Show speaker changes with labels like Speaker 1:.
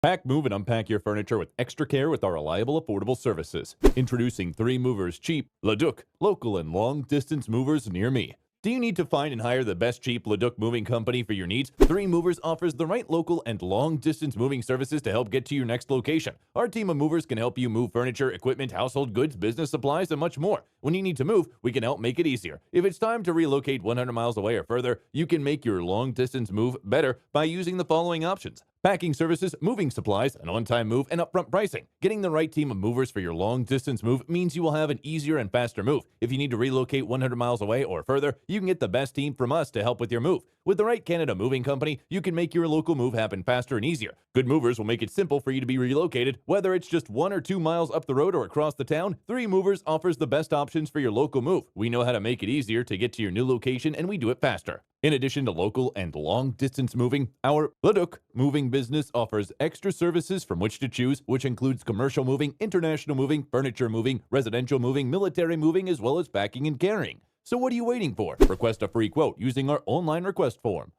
Speaker 1: Pack, move, and unpack your furniture with extra care with our reliable, affordable services. Introducing 3 Movers Cheap, Leduc, local and long-distance movers near me. Do you need to find and hire the best cheap Leduc moving company for your needs? 3 Movers offers the right local and long-distance moving services to help get to your next location. Our team of movers can help you move furniture, equipment, household goods, business supplies, and much more. When you need to move, we can help make it easier. If it's time to relocate 100 miles away or further, you can make your long-distance move better by using the following options: packing services, moving supplies, an on-time move, and upfront pricing. Getting the right team of movers for your long-distance move means you will have an easier and faster move. If you need to relocate 100 miles away or further, you can get the best team from us to help with your move. With the right Canada moving company, you can make your local move happen faster and easier. Good movers will make it simple for you to be relocated. Whether it's just 1 or 2 miles up the road or across the town, 3 Movers offers the best options for your local move. We know how to make it easier to get to your new location, and we do it faster. In addition to local and long-distance moving, our Leduc moving business offers extra services from which to choose, which includes commercial moving, international moving, furniture moving, residential moving, military moving, as well as packing and carrying. So what are you waiting for? Request a free quote using our online request form.